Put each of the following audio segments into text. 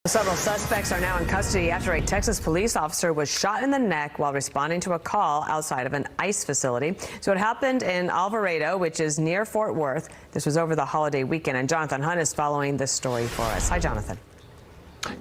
Several suspects are now in custody after a Texas police officer was shot in the neck while responding to a call outside of an ICE facility. So it happened in Alvarado, which is near Fort Worth. This was over the holiday weekend, and Jonathan Hunt is following this story for us. Hi, Jonathan.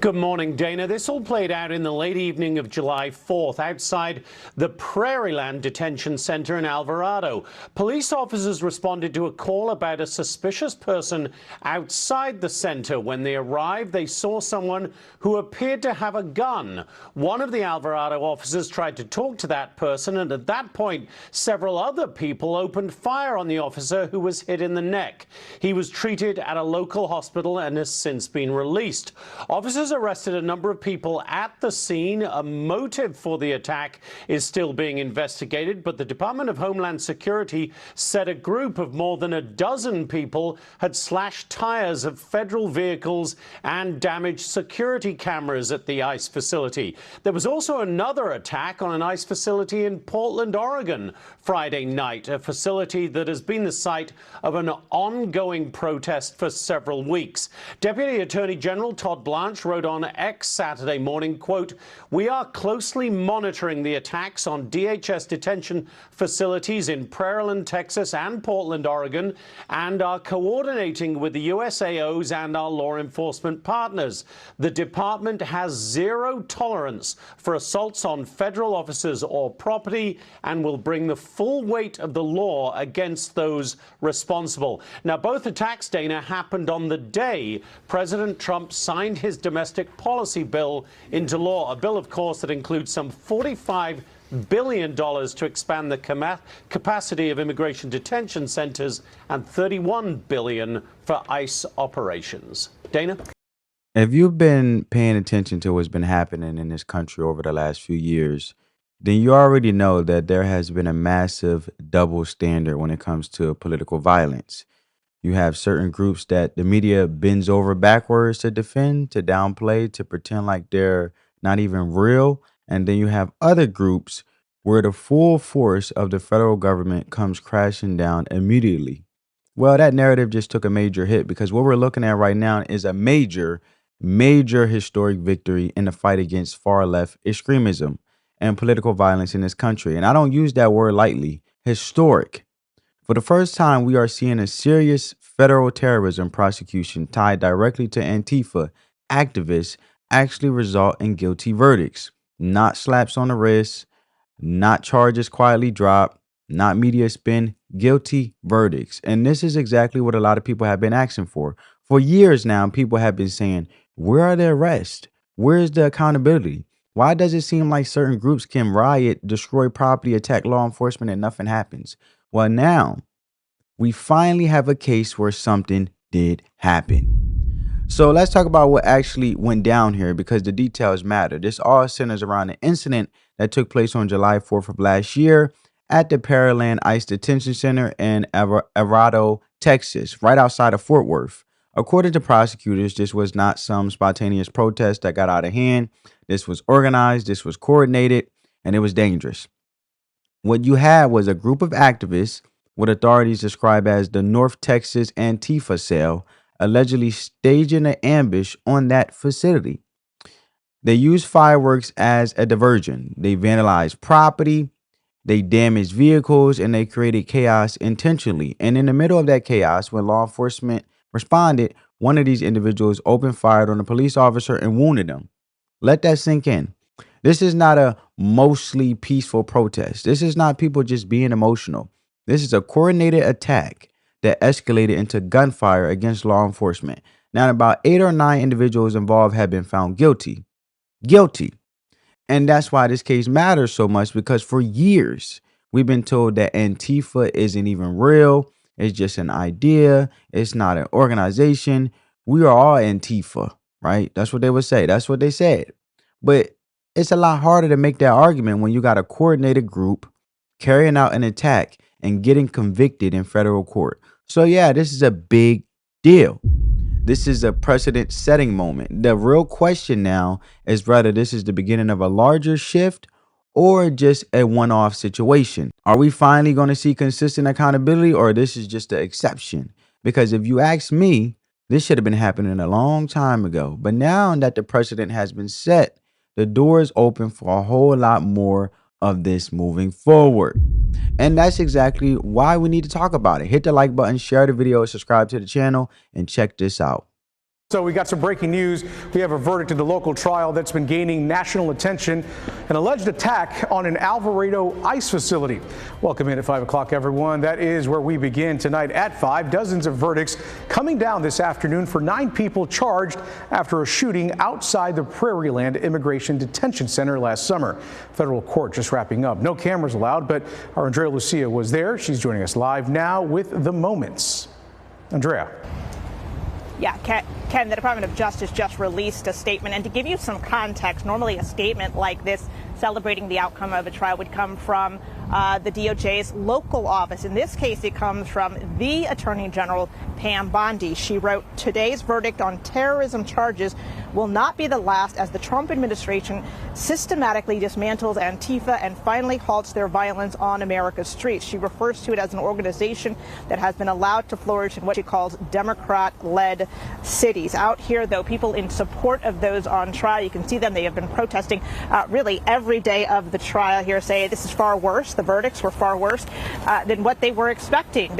Good morning, Dana. This all played out in the late evening of July 4th outside the Prairieland Detention Center in Alvarado. Police officers responded to a call about a suspicious person outside the center. When they arrived, they saw someone who appeared to have a gun. One of the Alvarado officers tried to talk to that person, and at that point, several other people opened fire on the officer, who was hit in the neck. He was treated at a local hospital and has since been released. Officers arrested a number of people at the scene. A motive for the attack is still being investigated, but the Department of Homeland Security said a group of more than a dozen people had slashed tires of federal vehicles and damaged security cameras at the ICE facility. There was also another attack on an ICE facility in Portland, Oregon, Friday night, a facility that has been the site of an ongoing protest for several weeks. Deputy Attorney General Todd Blanche wrote on X Saturday morning, quote, "We are closely monitoring the attacks on DHS detention facilities in Prairieland, Texas and Portland, Oregon, and are coordinating with the USAOs and our law enforcement partners. The department has zero tolerance for assaults on federal officers or property and will bring the full weight of the law against those responsible." Now, both attacks, Dana, happened on the day President Trump signed his domestic policy bill into law, a bill, of course, that includes some $45 billion to expand the capacity of immigration detention centers and $31 billion for ICE operations. Dana? If you've been paying attention to what's been happening in this country over the last few years, then you already know that there has been a massive double standard when it comes to political violence. You have certain groups that the media bends over backwards to defend, to downplay, to pretend like they're not even real. And then you have other groups where the full force of the federal government comes crashing down immediately. Well, that narrative just took a major hit, because what we're looking at right now is a major historic victory in the fight against far left extremism and political violence in this country. And I don't use that word lightly. Historic. For the first time, we are seeing a serious federal terrorism prosecution tied directly to Antifa activists actually result in guilty verdicts. Not slaps on the wrist, not charges quietly dropped, not media spin, guilty verdicts. And this is exactly what a lot of people have been asking for. For years now, people have been saying, where are the arrests? Where's the accountability? Why does it seem like certain groups can riot, destroy property, attack law enforcement, and nothing happens? Well, now we finally have a case where something did happen. So let's talk about what actually went down here, because the details matter. This all centers around an incident that took place on July 4th of last year at the Prairieland ICE Detention Center in Alvarado, Texas, right outside of Fort Worth. According to prosecutors, this was not some spontaneous protest that got out of hand. This was organized, this was coordinated, and it was dangerous. What you had was a group of activists, what authorities describe as the North Texas Antifa cell, allegedly staging an ambush on that facility. They used fireworks as a diversion. They vandalized property, they damaged vehicles, and they created chaos intentionally. And in the middle of that chaos, when law enforcement responded, one of these individuals opened fire on a police officer and wounded him. Let that sink in. This is not a mostly peaceful protest. This is not people just being emotional. This is a coordinated attack that escalated into gunfire against law enforcement. Now, about 8 or 9 individuals involved have been found guilty. And that's why this case matters so much, because for years we've been told that Antifa isn't even real. It's just an idea. It's not an organization. We are all Antifa, right? That's what they would say. That's what they said. But it's a lot harder to make that argument when you got a coordinated group carrying out an attack and getting convicted in federal court. So yeah, this is a big deal. This is a precedent-setting moment. The real question now is whether this is the beginning of a larger shift or just a one-off situation. Are we finally going to see consistent accountability, or this is just the exception? Because if you ask me, This should have been happening a long time ago. But now that the precedent has been set, the door is open for a whole lot more of this moving forward. And that's exactly why we need to talk about it. Hit the like button, share the video, subscribe to the channel, and check this out. So we got some breaking news. We have a verdict in the local trial that's been gaining national attention. An alleged attack on an Alvarado ICE facility. Welcome in at 5 o'clock, everyone. That is where we begin tonight at 5. Dozens of verdicts coming down this afternoon for 9 people charged after a shooting outside the Prairieland Immigration Detention Center last summer. Federal court just wrapping up. No cameras allowed, but our Andrea Lucia was there. She's joining us live now with the moments. Andrea. Yeah, Ken, the Department of Justice just released a statement. And to give you some context, normally a statement like this celebrating the outcome of a trial would come from the DOJ's local office. In this case, it comes from the Attorney General, Pam Bondi. She wrote, "Today's verdict on terrorism charges will not be the last as the Trump administration systematically dismantles Antifa and finally halts their violence on America's streets." She refers to it as an organization that has been allowed to flourish in what she calls Democrat-led cities. Out here, though, people in support of those on trial, you can see them. They have been protesting really every day of the trial here, say this is far worse. The verdicts were far worse than what they were expecting.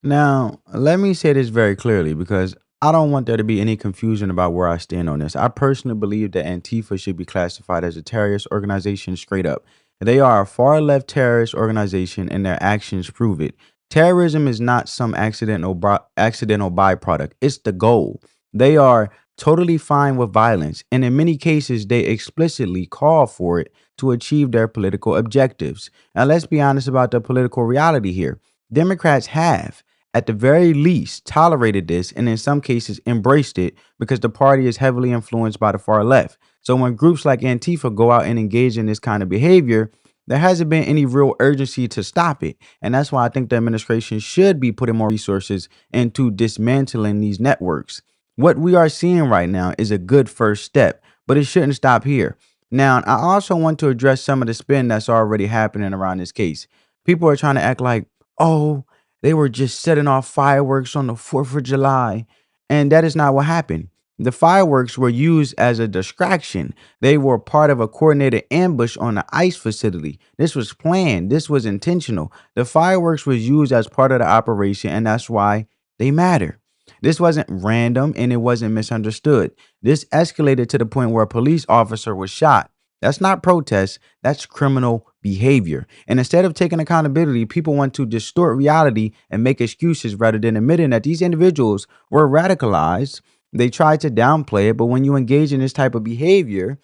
Now, let me say this very clearly because I don't want there to be any confusion about where I stand on this. I personally believe that Antifa should be classified as a terrorist organization straight up. They are a far left terrorist organization and their actions prove it. Terrorism is not some accidental byproduct. It's the goal. They are totally fine with violence, and in many cases, they explicitly call for it to achieve their political objectives. Now, let's be honest about the political reality here. Democrats have, at the very least, tolerated this and in some cases embraced it because the party is heavily influenced by the far left. So when groups like Antifa go out and engage in this kind of behavior, there hasn't been any real urgency to stop it. And that's why I think the administration should be putting more resources into dismantling these networks. What we are seeing right now is a good first step, but it shouldn't stop here. Now, I also want to address some of the spin that's already happening around this case. People are trying to act like, oh, they were just setting off fireworks on the 4th of July. And that is not what happened. The fireworks were used as a distraction. They were part of a coordinated ambush on the ICE facility. This was planned. This was intentional. The fireworks was used as part of the operation, and that's why they matter. This wasn't random and it wasn't misunderstood. This escalated to the point where a police officer was shot. That's not protest, that's criminal behavior. And instead of taking accountability, people want to distort reality and make excuses rather than admitting that these individuals were radicalized. They tried to downplay it, but when you engage in this type of behavior,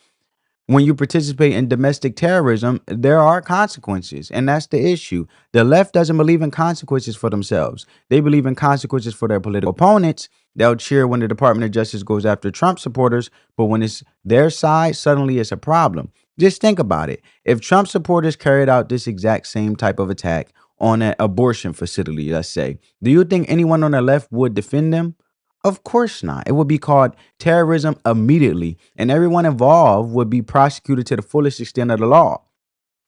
when you participate in domestic terrorism, there are consequences, and that's the issue. The left doesn't believe in consequences for themselves. They believe in consequences for their political opponents. They'll cheer when the Department of Justice goes after Trump supporters, but when it's their side, suddenly it's a problem. Just think about it. If Trump supporters carried out this exact same type of attack on an abortion facility, let's say, do you think anyone on the left would defend them? Of course not. It would be called terrorism immediately, and everyone involved would be prosecuted to the fullest extent of the law.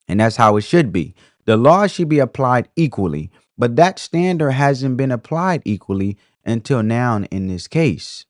And that's how it should be. The law should be applied equally, but that standard hasn't been applied equally until now in this case.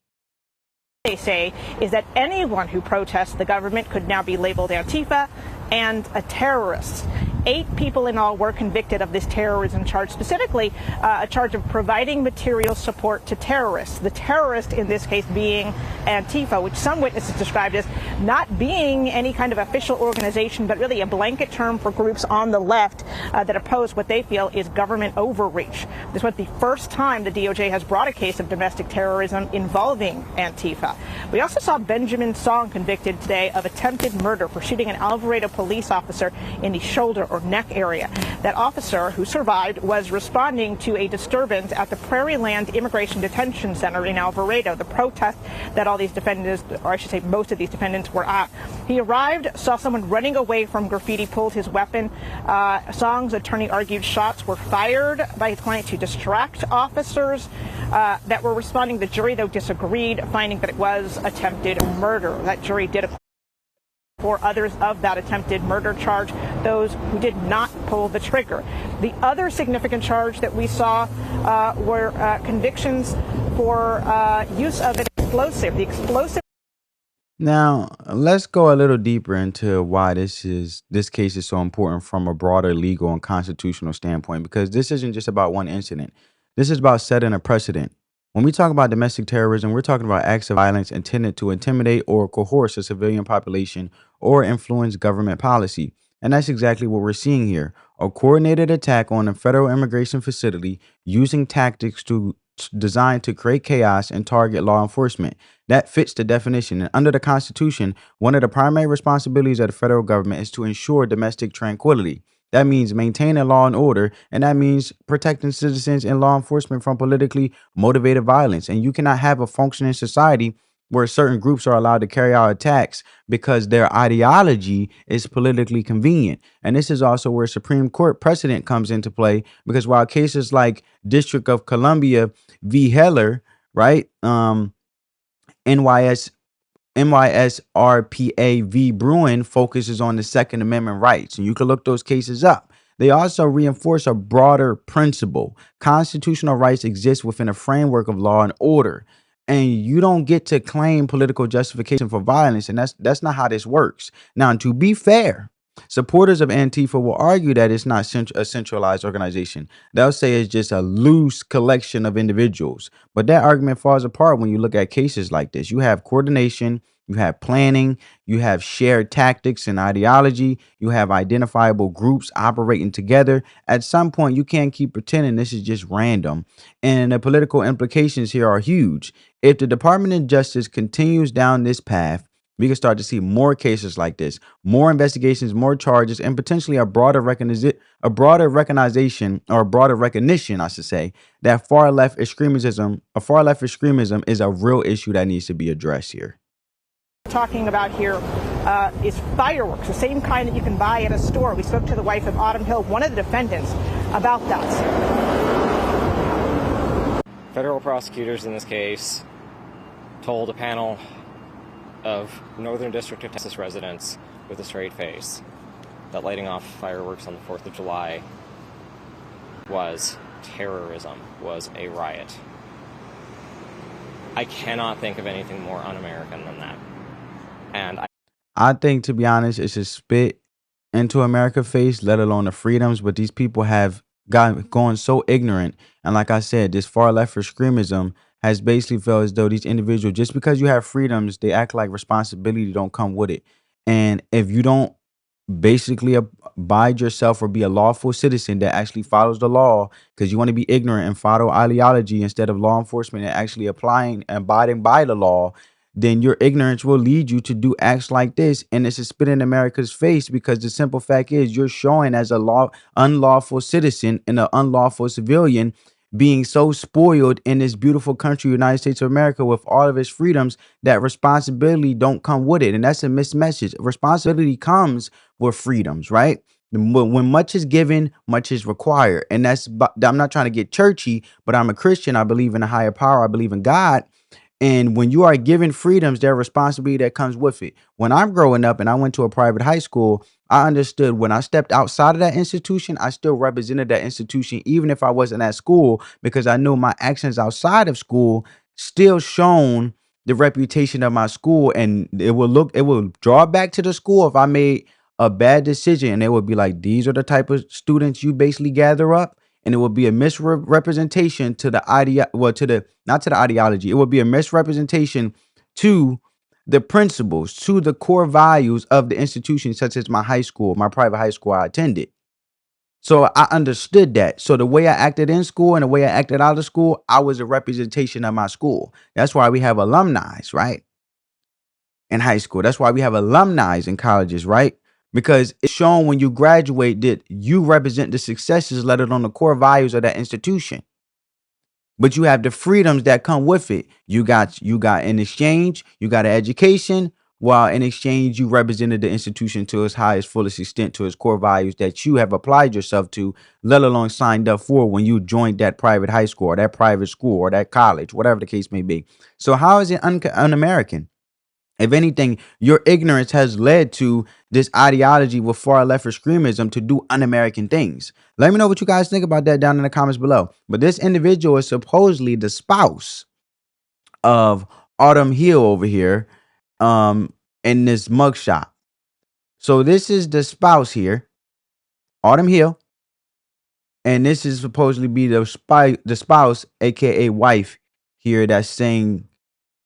They say is that anyone who protests the government could now be labeled Antifa and a terrorist. 8 people in all were convicted of this terrorism charge, specifically a charge of providing material support to terrorists. The terrorist in this case being Antifa, which some witnesses described as not being any kind of official organization, but really a blanket term for groups on the left that oppose what they feel is government overreach. This was the first time the DOJ has brought a case of domestic terrorism involving Antifa. We also saw Benjamin Song convicted today of attempted murder for shooting an Alvarado police officer in the shoulder or neck area. That officer, who survived, was responding to a disturbance at the Prairieland Immigration Detention Center in Alvarado, the protest that all these defendants, or I should say most of these defendants, were at. He arrived, saw someone running away from graffiti, pulled his weapon. Song's attorney argued shots were fired by his client to distract officers that were responding. The jury, though, disagreed, finding that it was attempted murder. That jury did for others of that attempted murder charge, those who did not pull the trigger. The other significant charge that we saw were convictions for use of an explosive. The explosive. Now, let's go a little deeper into why this case is so important from a broader legal and constitutional standpoint, because this isn't just about one incident. This is about setting a precedent. When we talk about domestic terrorism, we're talking about acts of violence intended to intimidate or coerce a civilian population or influence government policy. And that's exactly what we're seeing here. A coordinated attack on a federal immigration facility using tactics designed to create chaos and target law enforcement. That fits the definition. And under the Constitution, one of the primary responsibilities of the federal government is to ensure domestic tranquility. That means maintaining law and order, and that means protecting citizens and law enforcement from politically motivated violence. And you cannot have a functioning society where certain groups are allowed to carry out attacks because their ideology is politically convenient. And this is also where Supreme Court precedent comes into play, because while cases like District of Columbia v. Heller, right, NYSRPA v. Bruin focuses on the Second Amendment rights, and you can look those cases up. They also reinforce a broader principle. Constitutional rights exist within a framework of law and order, and you don't get to claim political justification for violence, and that's not how this works. Now, to be fair, supporters of Antifa will argue that it's not a centralized organization. They'll say it's just a loose collection of individuals. But that argument falls apart when you look at cases like this. You have coordination, you have planning, you have shared tactics and ideology, you have identifiable groups operating together. At some point, you can't keep pretending this is just random. And the political implications here are huge. If the Department of Justice continues down this path, we can start to see more cases like this, more investigations, more charges, and potentially a broader recognition, I should say, that far left extremism is a real issue that needs to be addressed here. Talking about here is fireworks, the same kind that you can buy at a store. We spoke to the wife of Autumn Hill, one of the defendants, about that. Federal prosecutors in this case told a panel of Northern District of Texas residents with a straight face that lighting off fireworks on the 4th of July was terrorism, was a riot. I cannot think of anything more un-American than that. And I think, to be honest, it's a spit into America's face, let alone the freedoms. But these people have gone so ignorant. And like I said, this far left extremism has basically felt as though these individuals, just because you have freedoms, they act like responsibility don't come with it. And if you don't basically abide yourself or be a lawful citizen that actually follows the law, because you want to be ignorant and follow ideology instead of law enforcement and actually abiding by the law, then your ignorance will lead you to do acts like this. And it's a spit in America's face, because the simple fact is you're showing as a unlawful citizen and an unlawful civilian being so spoiled in this beautiful country, United States of America, with all of its freedoms, that responsibility don't come with it. And that's a missed message. Responsibility comes with freedoms, right? When much is given, much is required. And I'm not trying to get churchy, but I'm a Christian. I believe in a higher power. I believe in God. And when you are given freedoms, there are responsibility that comes with it. When I'm growing up and I went to a private high school, I understood when I stepped outside of that institution, I still represented that institution, even if I wasn't at school, because I knew my actions outside of school still shown the reputation of my school. And it will draw back to the school if I made a bad decision. And it would be like, these are the type of students you basically gather up. And it will be a misrepresentation to the not to the ideology. It will be a misrepresentation to the principles, to the core values of the institution, such as my high school, my private high school I attended. So I understood that. So the way I acted in school and the way I acted out of school, I was a representation of my school. That's why we have alumni, right? In high school. That's why we have alumni in colleges, right? Because it's shown when you graduate that you represent the successes, let alone the core values of that institution. But you have the freedoms that come with it. You got in exchange, you got an education, while in exchange you represented the institution to its highest, fullest extent, to its core values that you have applied yourself to, let alone signed up for when you joined that private high school or that private school or that college, whatever the case may be. So how is it un-American? If anything, your ignorance has led to this ideology with far left extremism to do un-American things. Let me know what you guys think about that down in the comments below. But this individual is supposedly the spouse of Autumn Hill over here in this mugshot. So this is the spouse here, Autumn Hill, and this is supposedly be the spouse, aka wife here, that's saying,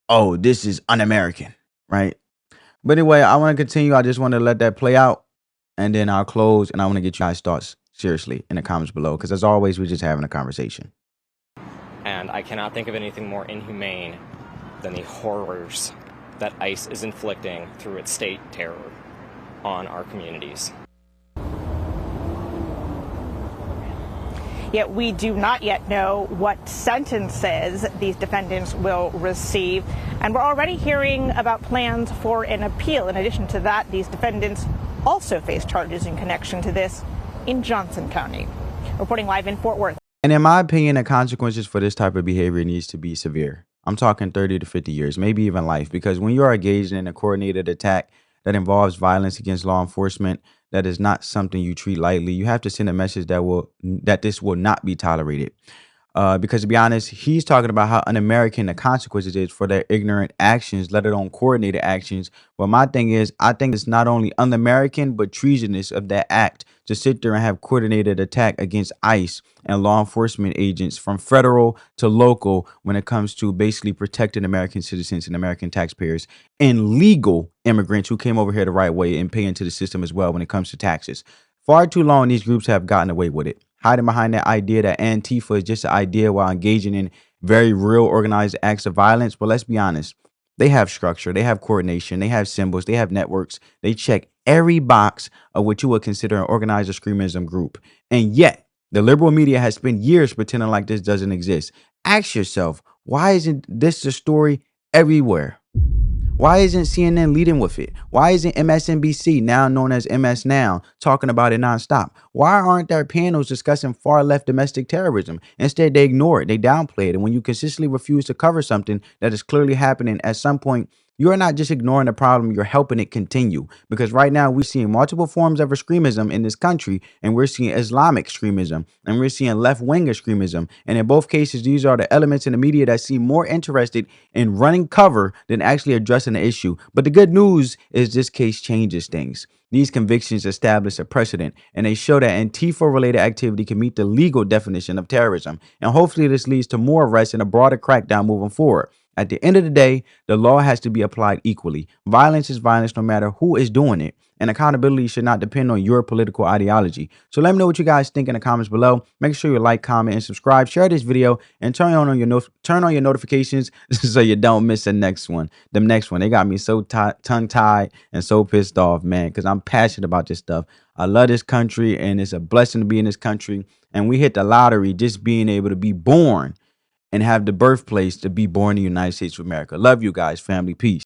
"Oh, this is un-American," right? But anyway, I want to continue. I just want to let that play out, and then I'll close. And I want to get you guys' thoughts seriously in the comments below, because as always, we're just having a conversation. And I cannot think of anything more inhumane than the horrors that ICE is inflicting through its state terror on our communities. Yet we do not yet know what sentences these defendants will receive. And we're already hearing about plans for an appeal. In addition to that, these defendants also face charges in connection to this in Johnson County. Reporting live in Fort Worth. And in my opinion, the consequences for this type of behavior needs to be severe. I'm talking 30 to 50 years, maybe even life, because when you are engaged in a coordinated attack that involves violence against law enforcement, that is not something you treat lightly. You have to send a message that this will not be tolerated. Because to be honest, he's talking about how un-American the consequences is for their ignorant actions, let alone coordinated actions. But my thing is, I think it's not only un-American, but treasonous of that act to sit there and have coordinated attack against ICE and law enforcement agents from federal to local when it comes to basically protecting American citizens and American taxpayers and legal immigrants who came over here the right way and pay into the system as well when it comes to taxes. Far too long, these groups have gotten away with it, hiding behind that idea that Antifa is just an idea while engaging in very real organized acts of violence. But let's be honest, they have structure, they have coordination, they have symbols, they have networks. They check every box of what you would consider an organized extremism group. And yet, the liberal media has spent years pretending like this doesn't exist. Ask yourself, why isn't this the story everywhere? Why isn't CNN leading with it? Why isn't MSNBC, now known as MS Now, talking about it nonstop? Why aren't there panels discussing far left domestic terrorism? Instead, they ignore it, they downplay it. And when you consistently refuse to cover something that is clearly happening at some point, you're not just ignoring the problem, you're helping it continue. Because right now we're seeing multiple forms of extremism in this country, and we're seeing Islamic extremism, and we're seeing left-wing extremism. And in both cases, these are the elements in the media that seem more interested in running cover than actually addressing the issue. But the good news is this case changes things. These convictions establish a precedent, and they show that Antifa-related activity can meet the legal definition of terrorism. And hopefully this leads to more arrests and a broader crackdown moving forward. At the end of the day, the law has to be applied equally. Violence is violence no matter who is doing it. And accountability should not depend on your political ideology. So let me know what you guys think in the comments below. Make sure you like, comment, and subscribe. Share this video and turn on your notifications so you don't miss the next one. The next one. They got me so tongue-tied and so pissed off, man, because I'm passionate about this stuff. I love this country, and it's a blessing to be in this country. And we hit the lottery just being able to be born and have the birthplace to be born in the United States of America. Love you guys, family. Peace.